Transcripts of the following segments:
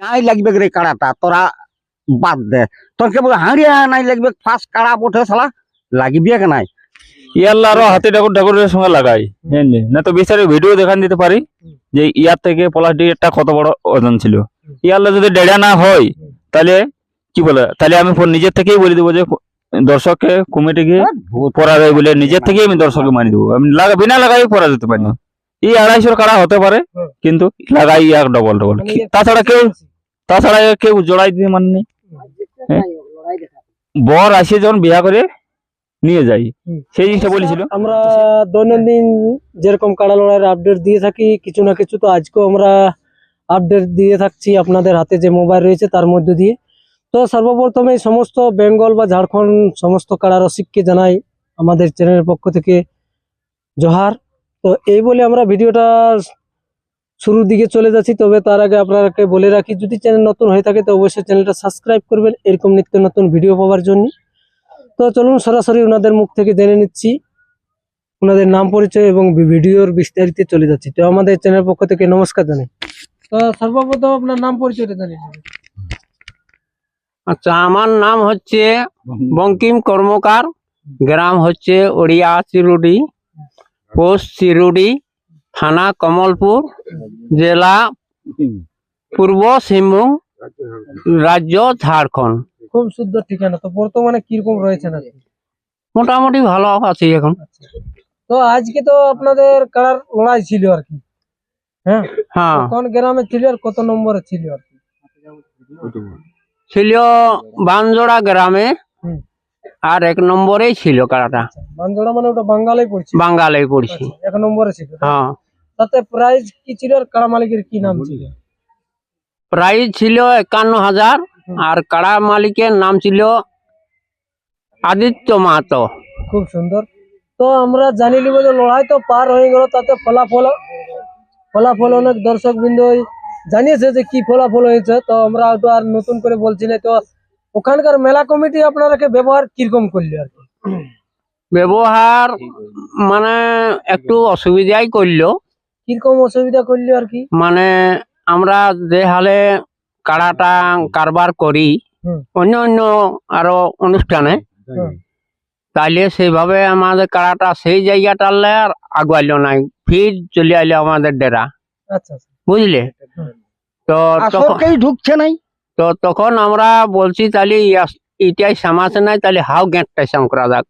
নাই লাগবে রে কাড়াটা তোরা বাদ দে, তোর কেবল হাঁড়িয়া নাই লাগবে ফার্স্ট কাড়া বটে শালা লাগিবে কে নাই ইয়াল্লা আরো হাতি ঠাকুরের সঙ্গে লাগাই জানলি না তো বিচারে ভিডিও দেখান দিতে পারি যে ইয়ার থেকে পলাশডিটা কত বড় ওজন ছিল। ইয়াল্লা যদি ডেড়া না হয় তাহলে কি বলে, তাহলে আমি নিজের থেকেই বলে দেবো যে দর্শককে কমিটিকে পড়া যায় বলে নিজের থেকেই আমি দর্শককে মানি দেবো। আমি বিনা লাগাই পড়া যেতে পারি না। এই 250 কাড়া হতে পারে কিন্তু লাগাই এক ডবল ডবল, তাছাড়া কেউ জোড়াই দিতে মানে নেই। বর আসে যখন বিয়া করে নিয়ে যাই সেই জিনিসটা বলেছিল। আমরা দৈনন্দিন যেরকম কাড়া লড়াইয়ের আপডেট দিয়ে থাকি কিছু না কিছু, তো আজকেও আমরা আপডেট দিয়ে থাকছি আপনাদের হাতে যে মোবাইল রয়েছে তার মধ্যে দিয়ে। তো সর্বপ্রথমে সমস্ত বেঙ্গল বা ঝাড়খণ্ড সমস্ত কাড়া রসিককে জানাই আমাদের চ্যানেলের পক্ষ থেকে জোহার। তো এই বলে আমরা ভিডিওটা শুরুর দিকে চলে যাচ্ছি, তবে তার আগে আপনাকে বলে রাখি যদি চ্যানেল নতুন হয়ে থাকে তো অবশ্যই চ্যানেলটা সাবস্ক্রাইব করবেন এরকম নিত্য নতুন ভিডিও পাওয়ার জন্য। তো চলুন সরাসরি ওনাদের মুখ থেকে জেনে নিচ্ছি ওনাদের নাম পরিচয় এবং ভিডিওর বিস্তারিত চলে যাচ্ছি। তো আমাদের চ্যানেলের পক্ষ থেকে নমস্কার জানাই। তো সর্বপ্রথম আপনার নাম পরিচয়টা জানিয়ে দেবেন। আচ্ছা, আমার নাম হচ্ছে বঙ্কিম কর্মকার, গ্রাম হচ্ছে ওড়িয়া চিরুডি, পোস্ট চিরুডি, থানা কমলপুর, জেলা পূর্ব সিংভূম, রাজ্য ঝাড়খণ্ড। খুব সুন্দর ঠিকানা। তো বর্তমানে কিরকম রয়েছে না? মোটামুটি ভালো আছি এখন। তো আজকে তো আপনাদের কাড়ার লড়াই ছিল আর কি, হ্যাঁ হ্যাঁ কোন গ্রামে ছিল আর কত নম্বরে ছিল আর কি? ছিল বানজোড়া গ্রামে, আর 1 নম্বরেই ছিল কাড়াটা। বানজোড়া মানে ওটা বাঙ্গালে পড়ছে? বাঙ্গালে পড়ছি। 1 নম্বরে ছিল। হ্যাঁ, তাতে প্রাইজ কি ছিল আর কাড়া মালিকের কি নাম ছিল? প্রাইজ ছিল 51,000 আর কাড়া মালিকের নাম ছিল আদিত্য মাহাতো। খুব সুন্দর। তো আমরা জানি নিব যে লড়াই তো পার হয়ে গেল, তাতে ফলাফল অনেক দর্শক বৃন্দ জানিয়েছে যে কি ফলাফল হয়েছে, তো আমরা তো আর নতুন করে বলছি না। তো ওখানকার মেলা কমিটি আপনারাকে ব্যবহার কিরকম করলে আর কি? ব্যবহার মানে একটু অসুবিধাই করলো। কিরকম অসুবিধা করলে আর কি? মানে আমরা যে হালে কাড়াটা কারবার করি অন্য অন্য আরো অনুষ্ঠানে, তাইলে সেইভাবে আমাদের কাড়াটা সেই জায়গাটা আর আগুয়াইলো নাই, ফির চলে আইলো আমাদের ডেরা। আচ্ছা, বুঝলে? তো আসলকেই ঢুকছে নাই। তো তখন আমরা বলছি তাহলে এটাই সামাসে নাই, তাহলে হাও গেটটাই সামকরা যাক।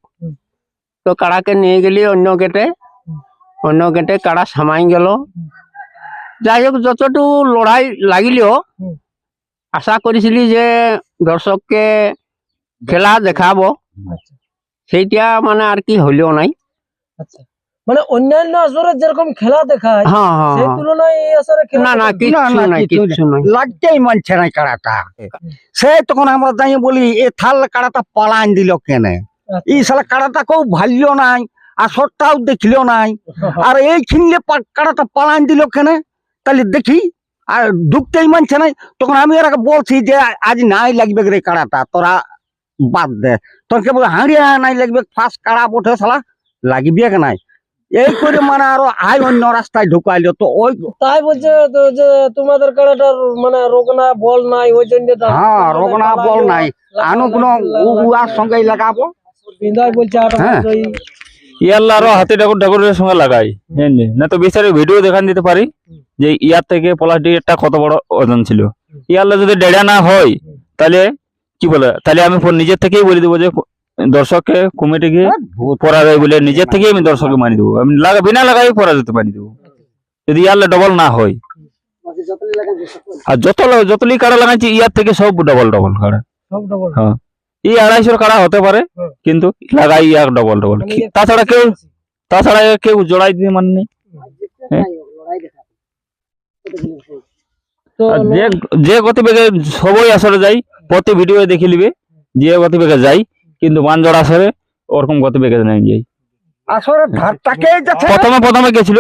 তো কাড়াকে নিয়ে গেলি অন্য গেটে কাড়া সামাই গেল। যাই হোক, যতটুকু লড়াই লাগিলেও আশা করেছিলি যে দর্শককে খেলা দেখাবো, সেইটা মানে আর কি হইলেও নাই। আচ্ছা, মানে অন্যান্য আসরে যেরকম খেলা দেখায় সেই তুলনায় এই আসরে না না কিচ্ছু নাই। লাগতেই মানছে নাই কাড়াটা। সে তখন আমরা যাই বলি এ থাল কাড়াটা পালান দিল কেনে, এই শালা কাড়াটা কেউ ভালিও নাই, আসরটাও দেখলিও নাই, আর এই ছিনলে কাড়াটা পালান দিল কেনে, তাহলে দেখি আর ঢুকতেই মানছে নাই। তখন আমি এর বলছি যে আজ নাই লাগবে রে কাড়াটা তোরা বাদ দে, তোর কেবল হাঁড়িয়া নাই লাগবে ফার্স্ট কাড়া বটে শালা লাগিবে কে নাই, এই করে মানে আরো আই অন্য রাস্তায় ঢুকাইলো। তো ওই তাই বলছে তো যে তোমাদের কাড়াটার মানে রোগনা বল নাই, ওই জন্য হ্যাঁ রোগনা বল নাই, আনো কোনো উয়ার সঙ্গে লাগাবো বিন্দাই বলছে। ইয়াল্লা আরো হাতি ঠাকুরের সঙ্গে লাগাই জানলি না তো বিচারে ভিডিও দেখান দিতে পারি যে ইয়ার থেকে পলাশডিটা কত বড় ওজন ছিল। ইয়াল্লা যদি ডেড়া না হয় তাহলে কি বলে, তাহলে আমি নিজের থেকেই বলে দেবো যে দর্শককে কমিটিকে পড়া যায় বলে নিজের থেকেই আমি দর্শককে মানি দেবো। আমি বিনা লাগাই পড়া যেতে পারি দেবো যদি ইয়াল্লা ডবল না হয়। আর যতলি কাড়া লাগাইছি ইয়ার থেকে সব ডবল কাড়া। হ্যাঁ, এই 250 কাড়া হতে পারে কিন্তু লাগাই এক ডবল। তাছাড়া কেউ জোড়াই দিতে মানে নেই। যে গতিবেগে সবই আসরে যাই, প্রতি ভিডিও দেখে নিবে যে গতিবেগে যাই, কিন্তু বানজোড় আসরে ওরকম গতিবেগে নাই যাই। আসরের ধারটাকে প্রথমে গেছিল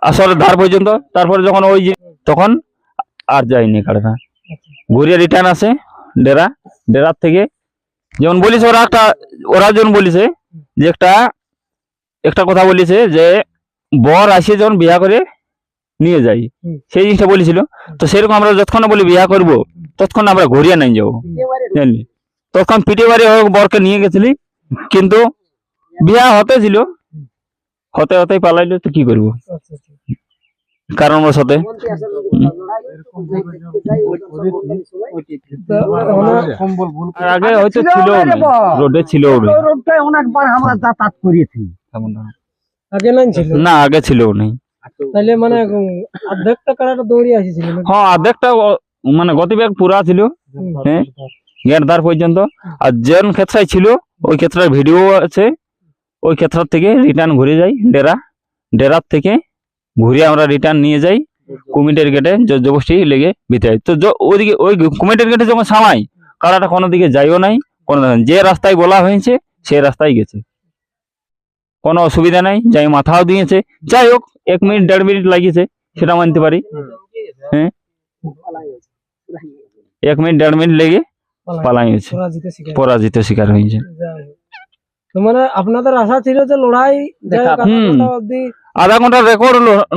আসরের ধার পর্যন্ত, তারপরে যখন ওই তখন আর যায়নি কাড়াটা, ঘুরিয়ে রিটার্ন আসে ডেরার থেকে। যেমন বলিস ওরা যেমন বলিছে যে একটা কথা বলিছে যে বর আসে যখন বিয়া করে নিয়ে যাই, হুম। সেই জিনিসটা বলেছিল। তো সেরকম আমরা যতক্ষণ না বলি বিয়া করবো ততক্ষণ আমরা ঘুরিয়ে নাই যাবো, জানলি। তখন পিঠে বাড়ি হোক বরকে নিয়ে গেছিলি, কিন্তু বিয়া হতে ছিল, হতে হতেই পালাইলো, তো কি করবো আচ্ছা, আচ্ছা। কারণবশত। তো আমরা- আর আগে হয়তো ছিল রোডে ছিল ওই রোডটায় অনেকবার আমরা যাতায়াত করেছি। আগে নাই ছিল, না, আগে ছিল নেই। তাহলে মানে অর্ধেকটা কাড়াটা দৌড়িয়ে আসিছিল নাকি? হ্যাঁ, অর্ধেকটা মানে গতিবেগ পুরা ছিল, হুম। হ্যাঁ, গেটদার পর্যন্ত। আর যেন ক্ষেত্রে ছিল ওই ক্ষেত্রের ভিডিও আছে, ওই ক্ষেত্র থেকে রিটার্ন ঘুরে যাই ডেরার থেকে ঘুরে আমরা রিটার্ন নিয়ে যাই কুমিটের গেটে, জবরদস্তি লেগে ভিতরে। তো ওইদিকে ওই কুমিটের গেটে যখন সামাই, কারাটা কোনো দিকে যাইও নাই, কোনো যে রাস্তায় বলা হয়েছে সেই রাস্তায় গেছে, কোনো অসুবিধা নাই, যাই মাথাও দিয়েছে। যাই হোক 1 মিনিট 1.5 মিনিট লাগিয়েছে, সেটা মানতে পারি। হ্যাঁ, 1 মিনিট 1.5 মিনিট লেগে পালাই হয়েছে, পরাজিত শিকার হয়েছে। যাই হোক। তো মানে আপনাদের আশা ছিল যে লড়াই যাই হোক, আধা হুম। ঘন্টা অবধি আধা ঘন্টা রেকর্ড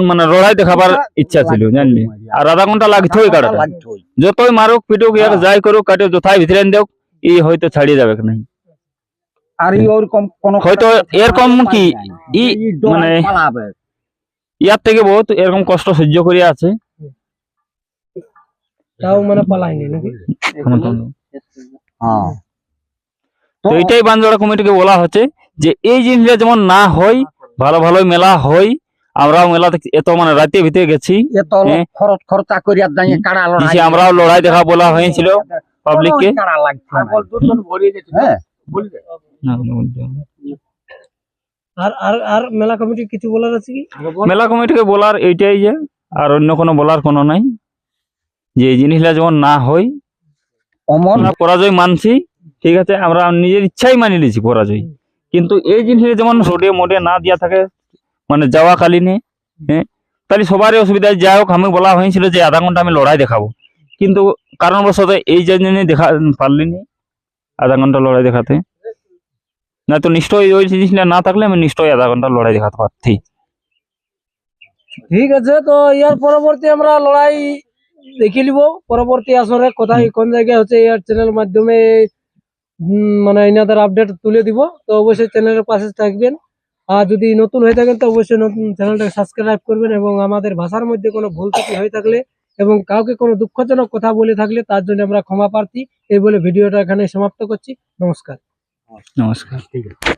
মানে লড়াই দেখাবার ইচ্ছা ছিল, জানলি। আর আধা ঘন্টা লাগতো ওই কাটাটা, লাগতোই। যতই মারুক পিটুক ইয়ার যাই করুক কাটে যথাই ভিতরে দেখ, ই হয়তো ছাড়িয়ে যাবে না। আর এই ওরকম কোন হয়তো এরকম কি ই মানে পালাবে। ইয়ার থেকে বহুত এরকম কষ্ট সহ্য করিয়া আছে। তাও মানে পালাইনি নাকি? হ্যাঁ। তো এটাই বানজোড়া কমিটিকে বলা হচ্ছে যে এই জিনিসটা যেমন না হয়, ভালো ভালো মেলা হয়। আমরাও মেলাতে এত মানে রাতে ভিতরে গেছি, এত খরচা করিয়া দাঁড়িয়ে কাড়া লড়াই, দিছি, আমরাও লড়াই দেখা বলা হয়েছিল পাবলিককে। কোনো কাড়া লাগছে না। হ্যাঁ। আর আর আর মেলা কমিটি কিছু বলার আছে কি? মেলা কমিটিকে বলার এইটাই যে আর অন্য কোনো বলার কোনো নাই, যে এই জিনিসটা যেমন না হয়। অমন আমরা পরাজয় মানছি, ঠিক আছে, আমরা নিজের ইচ্ছাই মানি নিয়েছি পরাজয়, কিন্তু এই জিনিসটা যেমন রোডে মোডে না দিয়া থাকে, মানে যাওয়া কালীনে, হ্যাঁ, তাহলে সবারই অসুবিধা। যাই হোক, আমি বলা হয়েছিল যে আধা ঘন্টা আমি লড়াই দেখাবো, কিন্তু কারণবশত এই জন্য দেখা পারলিনি আধা ঘন্টা লড়াই দেখাতে। না তো নিশ্চয়ই ওই জিনিসটা না থাকলে আমি নিশ্চয়ই আধা ঘন্টা লড়াই দেখাতে পারছি। ঠিক আছে, তো ইয়ার পরবর্তী আমরা লড়াই দেখে নিব পরবর্তী আসরে, কোথায় কোন জায়গায় হচ্ছে ইয়ার চ্যানেল মাধ্যমে মানে এনাদের আপডেট তুলে দিব। তো অবশ্যই চ্যানেলের পাশে থাকবেন, আর যদি নতুন হয়ে থাকেন তো অবশ্যই নতুন চ্যানেলটাকে সাবস্ক্রাইব করবেন, এবং আমাদের ভাষার মধ্যে কোনো ভুল ত্রুটি হয়ে থাকলে এবং কাউকে কোনো দুঃখজনক কথা বলে থাকলে তার জন্য আমরা ক্ষমা প্রার্থী। এই বলে ভিডিওটা এখানে সমাপ্ত করছি। নমস্কার। নমস্কার।